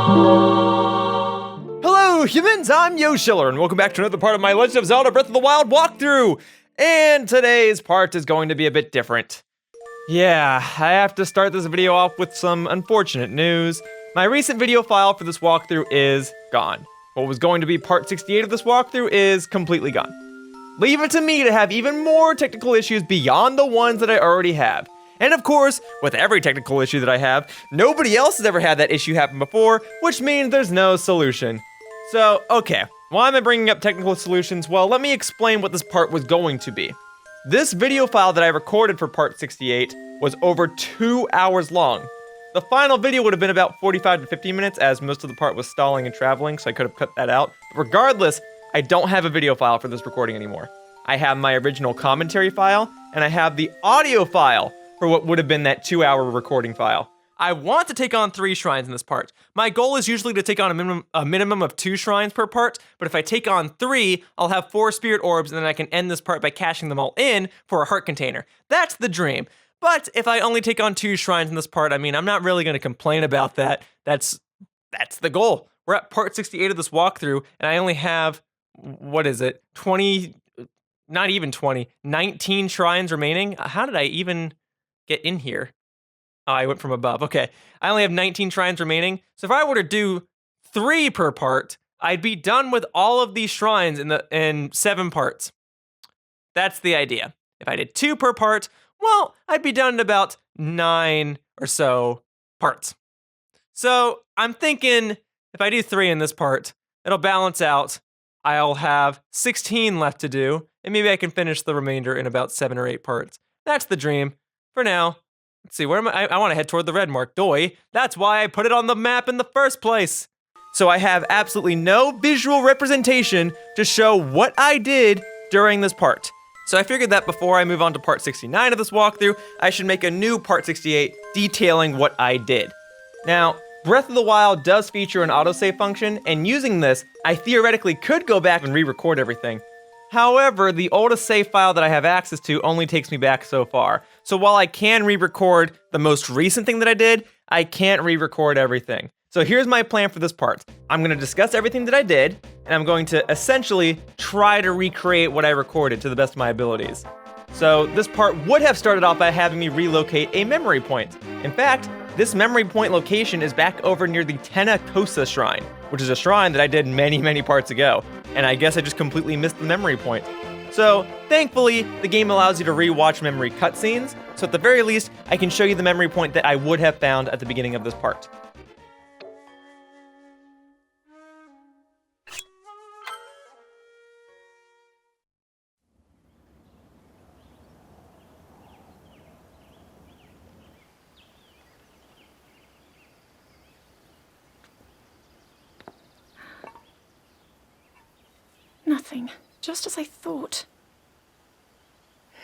Hello humans, I'm Yoshiller, and welcome back to another part of my Legend of Zelda Breath of the Wild walkthrough! And today's part is going to be a bit different. Yeah, I have to start this video off with some unfortunate news. My recent video file for this walkthrough is gone. What was going to be part 68 of this walkthrough is completely gone. Leave it to me to have even more technical issues beyond the ones that I already have. And of course, with every technical issue that I have, nobody else has ever had that issue happen before, which means there's no solution. So, okay, why am I bringing up technical solutions? Well, let me explain what this part was going to be. This video file that I recorded for part 68 was over 2 hours long. The final video would have been about 45 to 50 minutes, as most of the part was stalling and traveling, so I could have cut that out. But regardless, I don't have a video file for this recording anymore. I have my original commentary file, and I have the audio file for what would have been that 2-hour recording file. I want to take on 3 shrines in this part. My goal is usually to take on a minimum of 2 shrines per part, but if I take on 3, I'll have 4 Spirit Orbs, and then I can end this part by cashing them all in for a heart container. That's the dream. But if I only take on 2 shrines in this part, I mean, I'm not really going to complain about that. That's the goal. We're at part 68 of this walkthrough, and I only have, what is it, 20, not even 20, 19 shrines remaining? How did I even get in here? Oh, I went from above. Okay, I only have 19 shrines remaining. So if I were to do 3 per part, I'd be done with all of these shrines in 7 parts. That's the idea. If I did 2 per part, well, I'd be done in about 9 or so parts. So I'm thinking if I do 3 in this part, it'll balance out. I'll have 16 left to do, and maybe I can finish the remainder in about 7 or 8 parts. That's the dream. For now, let's see, where am I? I want to head toward the red mark, doy. That's why I put it on the map in the first place. So I have absolutely no visual representation to show what I did during this part. So I figured that before I move on to part 69 of this walkthrough, I should make a new part 68 detailing what I did. Now, Breath of the Wild does feature an autosave function, and using this, I theoretically could go back and re-record everything. However, the oldest save file that I have access to only takes me back so far. So while I can re-record the most recent thing that I did, I can't re-record everything. So here's my plan for this part. I'm going to discuss everything that I did, and I'm going to essentially try to recreate what I recorded to the best of my abilities. So this part would have started off by having me relocate a memory point. In fact, this memory point location is back over near the Dah Kaso Shrine, which is a shrine that I did many parts ago. And I guess I just completely missed the memory point. So, thankfully, the game allows you to rewatch memory cutscenes, so at the very least, I can show you the memory point that I would have found at the beginning of this part. Nothing. Just as I thought.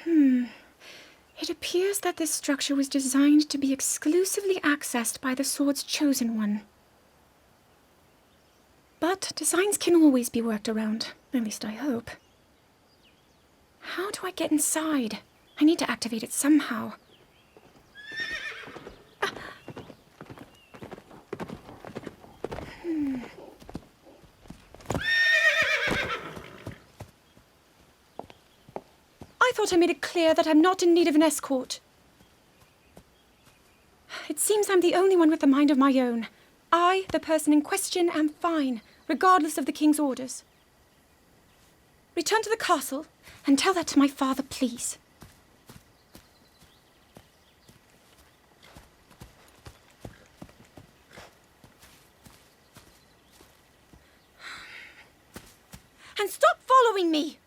It appears that this structure was designed to be exclusively accessed by the sword's chosen one. But designs can always be worked around. At least I hope. How do I get inside? I need to activate it somehow. I thought I made it clear that I'm not in need of an escort. It seems I'm the only one with a mind of my own. I, the person in question, am fine, regardless of the king's orders. Return to the castle and tell that to my father, please. And stop following me!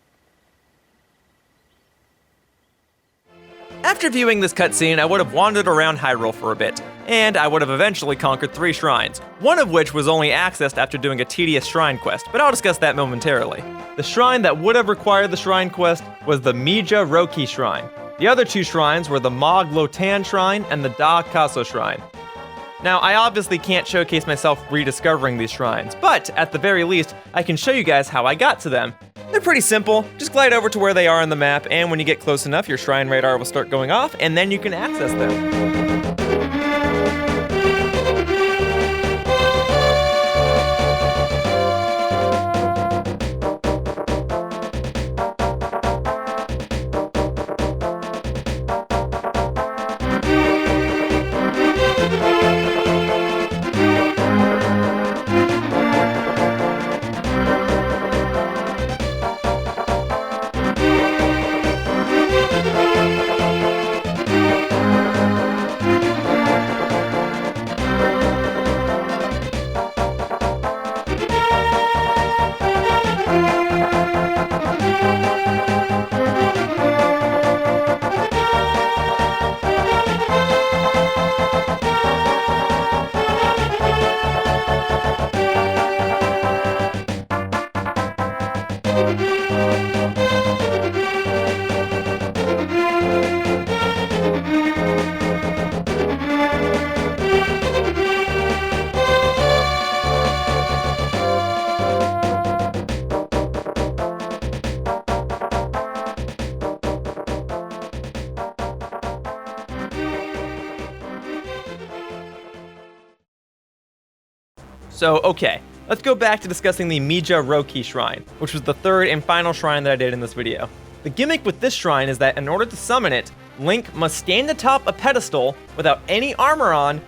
After viewing this cutscene, I would have wandered around Hyrule for a bit, and I would have eventually conquered 3 shrines, one of which was only accessed after doing a tedious shrine quest, but I'll discuss that momentarily. The shrine that would have required the shrine quest was the Mijah Rokee Shrine. The other 2 shrines were the Mogg Latan Shrine and the Dah Kaso Shrine. Now, I obviously can't showcase myself rediscovering these shrines, but at the very least, I can show you guys how I got to them. They're pretty simple. Just glide over to where they are on the map, and when you get close enough, your shrine radar will start going off, and then you can access them. So, okay, let's go back to discussing the Mijah Rokee Shrine, which was the third and final shrine that I did in this video. The gimmick with this shrine is that in order to summon it, Link must stand atop a pedestal without any armor on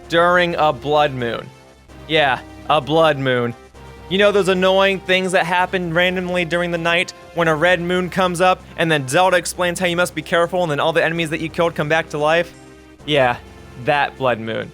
during a blood moon. Yeah, a blood moon. You know those annoying things that happen randomly during the night when a red moon comes up and then Zelda explains how you must be careful and then all the enemies that you killed come back to life? Yeah, that blood moon.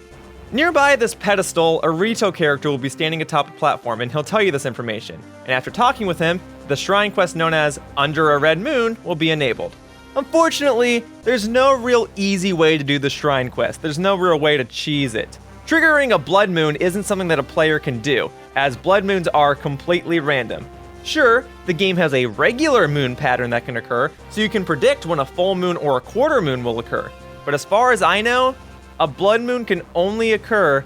Nearby this pedestal, a Rito character will be standing atop a platform and he'll tell you this information. And after talking with him, the shrine quest known as Under a Red Moon will be enabled. Unfortunately, there's no real easy way to do the shrine quest. There's no real way to cheese it. Triggering a blood moon isn't something that a player can do, as blood moons are completely random. Sure, the game has a regular moon pattern that can occur, so you can predict when a full moon or a quarter moon will occur. But as far as I know, a blood moon can only occur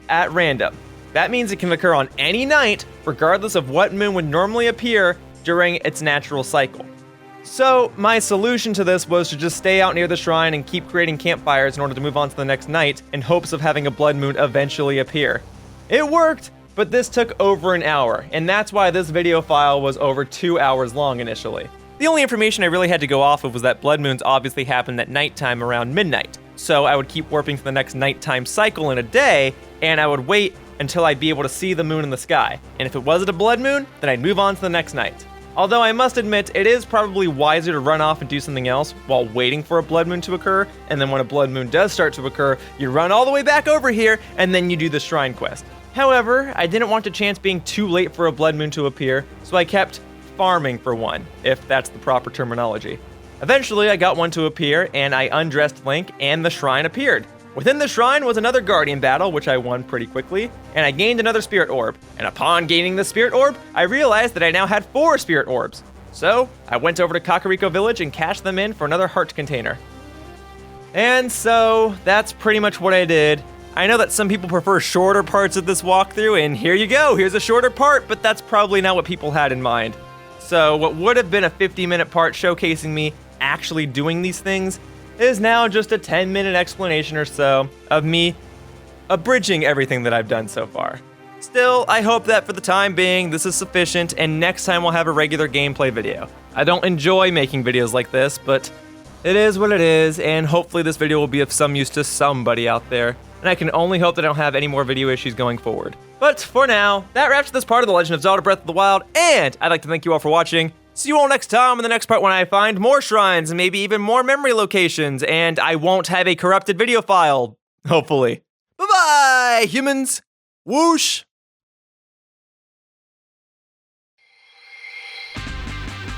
at random. That means it can occur on any night, regardless of what moon would normally appear during its natural cycle. So, my solution to this was to just stay out near the shrine and keep creating campfires in order to move on to the next night, in hopes of having a blood moon eventually appear. It worked, but this took over an hour, and that's why this video file was over 2 hours long initially. The only information I really had to go off of was that blood moons obviously happened at nighttime around midnight, so I would keep warping to the next nighttime cycle in a day, and I would wait until I'd be able to see the moon in the sky, and if it wasn't a blood moon, then I'd move on to the next night. Although I must admit, it is probably wiser to run off and do something else while waiting for a blood moon to occur, and then when a blood moon does start to occur, you run all the way back over here, and then you do the shrine quest. However, I didn't want to chance being too late for a blood moon to appear, so I kept farming for one, if that's the proper terminology. Eventually, I got one to appear, and I undressed Link, and the shrine appeared. Within the shrine was another Guardian battle, which I won pretty quickly, and I gained another Spirit Orb. And upon gaining the Spirit Orb, I realized that I now had 4 Spirit Orbs. So, I went over to Kakariko Village and cashed them in for another heart container. And so, that's pretty much what I did. I know that some people prefer shorter parts of this walkthrough, and here you go, here's a shorter part, but that's probably not what people had in mind. So, what would have been a 50-minute part showcasing me actually doing these things is now just a 10-minute explanation or so of me abridging everything that I've done so far. Still, I hope that for the time being, this is sufficient, and next time we'll have a regular gameplay video. I don't enjoy making videos like this, but it is what it is, and hopefully this video will be of some use to somebody out there, and I can only hope that I don't have any more video issues going forward. But for now, that wraps this part of The Legend of Zelda Breath of the Wild, and I'd like to thank you all for watching. See you all next time in the next part when I find more shrines and maybe even more memory locations, and I won't have a corrupted video file, hopefully. Bye-bye, humans! Whoosh!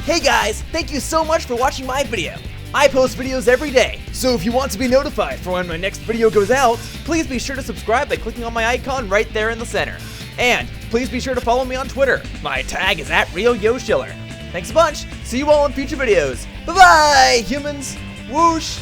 Hey guys, thank you so much for watching my video. I post videos every day, so if you want to be notified for when my next video goes out, please be sure to subscribe by clicking on my icon right there in the center. And please be sure to follow me on Twitter. My tag is @RealYoshiller. Thanks a bunch. See you all in future videos. Bye-bye, humans. Whoosh.